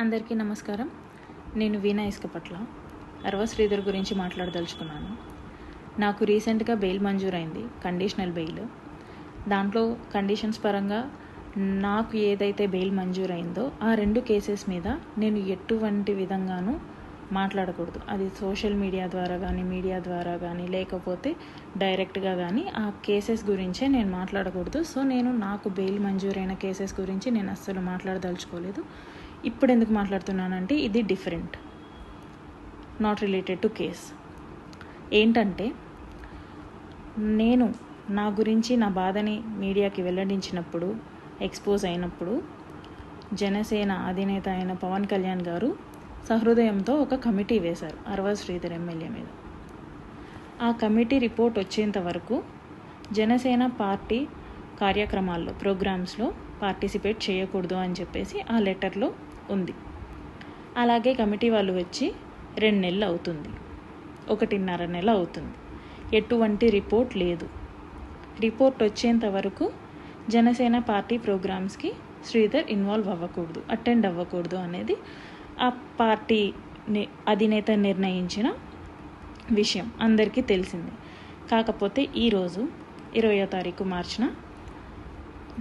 అందరికీ నమస్కారం. నేను వీణా ఇసుకపట్ల అరవ శ్రీధర్ గురించి మాట్లాడదలుచుకున్నాను. నాకు రీసెంట్గా బెయిల్ మంజూరైంది, కండిషనల్ బెయిల్. దాంట్లో కండిషన్స్ పరంగా నాకు ఏదైతే బెయిల్ మంజూరైందో ఆ 2 కేసెస్ మీద నేను ఎటువంటి విధంగానూ మాట్లాడకూడదు. అది సోషల్ మీడియా ద్వారా కానీ, మీడియా ద్వారా కానీ, లేకపోతే డైరెక్ట్గా కానీ ఆ కేసెస్ గురించే నేను మాట్లాడకూడదు. సో నేను నాకు బెయిల్ మంజూరైన కేసెస్ గురించి నేను అస్సలు మాట్లాడదలుచుకోలేదు. ఇప్పుడు ఎందుకు మాట్లాడుతున్నానంటే ఇది different, not related to case. ఏంటంటే నేను నా గురించి నా బాధని మీడియాకి వెల్లడించినప్పుడు, ఎక్స్పోజ్ అయినప్పుడు జనసేన అధినేత అయిన పవన్ కళ్యాణ్ గారు సహృదయంతో ఒక కమిటీ వేశారు అరవ శ్రీధర్ ఎమ్మెల్యే మీద. ఆ కమిటీ రిపోర్ట్ వచ్చేంత వరకు జనసేన పార్టీ కార్యక్రమాల్లో, ప్రోగ్రామ్స్లో పార్టిసిపేట్ చేయకూడదు అని చెప్పేసి ఆ లెటర్లో ఉంది. అలాగే కమిటీ వాళ్ళు వచ్చి 2 నెలలు అవుతుంది, 1.5 నెల అవుతుంది. ఎటువంటి రిపోర్ట్ లేదు. రిపోర్ట్ వచ్చేంత వరకు జనసేన పార్టీ ప్రోగ్రామ్స్కి శ్రీధర్ ఇన్వాల్వ్ అవ్వకూడదు, అటెండ్ అవ్వకూడదు అనేది ఆ పార్టీ అధినేత నిర్ణయించిన విషయం అందరికీ తెలిసింది. కాకపోతే ఈరోజు 20వ తారీఖు మార్చిన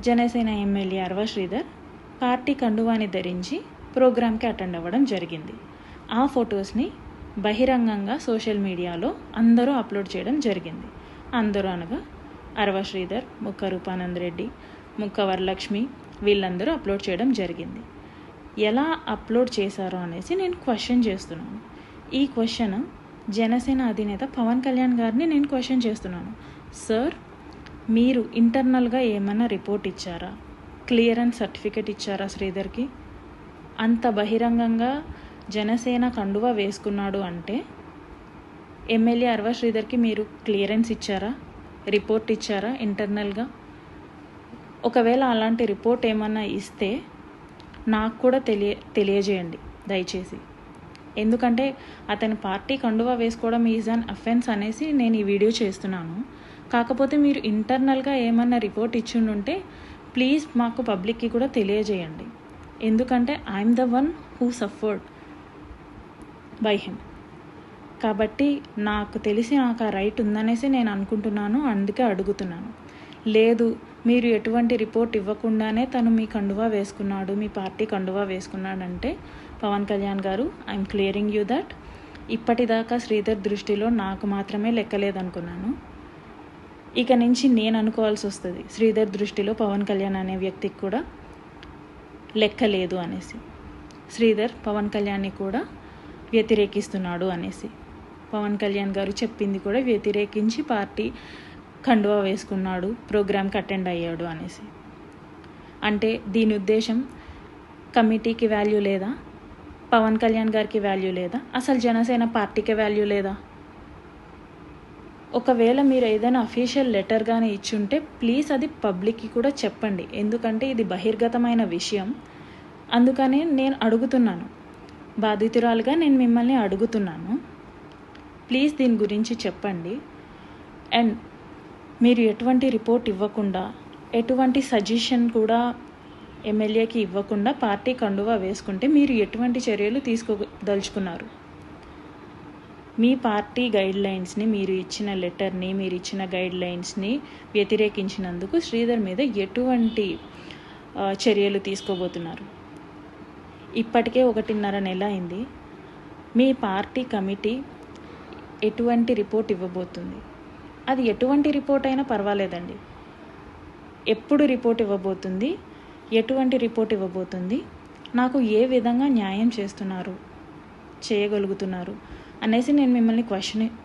జనసేన ఎమ్మెల్యే అరవ శ్రీధర్ పార్టీ కండువాని ధరించి ప్రోగ్రామ్కి అటెండ్ అవ్వడం జరిగింది. ఆ ఫొటోస్ని బహిరంగంగా సోషల్ మీడియాలో అందరూ అప్లోడ్ చేయడం జరిగింది. అందరూ అనగా అరవ శ్రీధర్, ముక్క రూపానంద్ రెడ్డి, ముక్క వరలక్ష్మి, వీళ్ళందరూ అప్లోడ్ చేయడం జరిగింది. ఎలా అప్లోడ్ చేశారో అనేసి నేను క్వశ్చన్ చేస్తున్నాను. ఈ క్వశ్చన్ జనసేన అధినేత పవన్ కళ్యాణ్ గారిని నేను క్వశ్చన్ చేస్తున్నాను. సార్, మీరు ఇంటర్నల్గా ఏమైనా రిపోర్ట్ ఇచ్చారా? క్లియరెన్స్ సర్టిఫికేట్ ఇచ్చారా శ్రీధర్కి? అంత బహిరంగంగా జనసేన కండువా వేసుకున్నాడు అంటే ఎమ్మెల్యే అరవ శ్రీధర్కి మీరు క్లియరెన్స్ ఇచ్చారా? రిపోర్ట్ ఇచ్చారా ఇంటర్నల్గా? ఒకవేళ అలాంటి రిపోర్ట్ ఏమన్నా ఇస్తే నాకు కూడా తెలియజేయండి దయచేసి. ఎందుకంటే అతని పార్టీ కండువా వేసుకోవడం ఈజ్ అన్ అఫెన్స్ అనేసి నేను ఈ వీడియో చేస్తున్నాను. కాకపోతే మీరు ఇంటర్నల్గా ఏమన్నా రిపోర్ట్ ఇచ్చిండుంటే ప్లీజ్ మాకు పబ్లిక్కి కూడా తెలియజేయండి. ఎందుకంటే I'm the one who suffered by him. కాబట్టి నాకు తెలిసి నాకు ఆ రైట్ ఉందనేసి నేను అనుకుంటున్నాను, అందుకే అడుగుతున్నాను. లేదు, మీరు ఎటువంటి రిపోర్ట్ ఇవ్వకుండానే తను మీ కండువా వేసుకున్నాడు, మీ పార్టీ కండువా వేసుకున్నాడంటే పవన్ కళ్యాణ్ గారు, ఐఎమ్ క్లియరింగ్ యూ దట్ ఇప్పటిదాకా శ్రీధర్ దృష్టిలో నాకు మాత్రమే లెక్కలేదనుకున్నాను. ఇక నుంచి నేను అనుకోవాల్సి వస్తుంది శ్రీధర్ దృష్టిలో పవన్ కళ్యాణ్ అనే వ్యక్తికి కూడా లెక్క లేదు అనేసి. శ్రీధర్ పవన్ కళ్యాణ్ని కూడా వ్యతిరేకిస్తున్నాడు అనేసి. పవన్ కళ్యాణ్ గారు చెప్పింది కూడా వ్యతిరేకించి పార్టీ కండువా వేసుకున్నాడు, ప్రోగ్రామ్కి అటెండ్ అయ్యాడు అనేసి. అంటే దీని ఉద్దేశం కమిటీకి వాల్యూ లేదా? పవన్ కళ్యాణ్ గారికి వాల్యూ లేదా? అసలు జనసేన పార్టీకి వాల్యూ లేదా? ఒకవేళ మీరు ఏదైనా అఫీషియల్ లెటర్ కానీ ఇచ్చుంటే ప్లీజ్ అది పబ్లిక్కి కూడా చెప్పండి. ఎందుకంటే ఇది బహిర్గతమైన విషయం. అందుకనే నేను అడుగుతున్నాను, బాధితురాలుగా నేను మిమ్మల్ని అడుగుతున్నాను, ప్లీజ్ దీని గురించి చెప్పండి. అండ్ మీరు ఎటువంటి రిపోర్ట్ ఇవ్వకుండా, ఎటువంటి సజెషన్ కూడా ఎమ్మెల్యేకి ఇవ్వకుండా పార్టీ కండువా వేసుకుంటే మీరు ఎటువంటి చర్యలు తీసుకోదలుచుకున్నారు? మీ పార్టీ గైడ్లైన్స్ని, మీరు ఇచ్చిన లెటర్ని, మీరు ఇచ్చిన గైడ్లైన్స్ని వ్యతిరేకించినందుకు శ్రీధర్ మీద ఎటువంటి చర్యలు తీసుకోబోతున్నారు? ఇప్పటికే 1.5 నెల అయింది. మీ పార్టీ కమిటీ ఎటువంటి రిపోర్ట్ ఇవ్వబోతుంది? అది ఎటువంటి రిపోర్ట్ అయినా పర్వాలేదండి. ఎప్పుడు రిపోర్ట్ ఇవ్వబోతుంది? ఎటువంటి రిపోర్ట్ ఇవ్వబోతుంది? నాకు ఏ విధంగా న్యాయం చేయగలుగుతున్నారు అనేసి నేను మిమ్మల్ని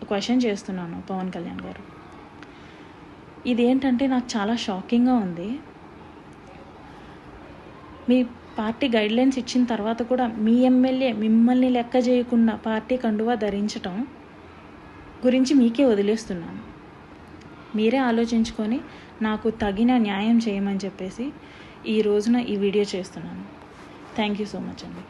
క్వశ్చన్ చేస్తున్నాను పవన్ కళ్యాణ్ గారు. ఇదేంటంటే నాకు చాలా షాకింగ్గా ఉంది. మీ పార్టీ గైడ్లైన్స్ ఇచ్చిన తర్వాత కూడా మీ ఎమ్మెల్యే మిమ్మల్ని లెక్క చేయకుండా పార్టీ కండువా ధరించటం గురించి మీకే వదిలేస్తున్నాను. మీరే ఆలోచించుకొని నాకు తగిన న్యాయం చేయమని చెప్పేసి ఈ రోజున ఈ వీడియో చేస్తున్నాను. థ్యాంక్ యూ సో మచ్ అండి.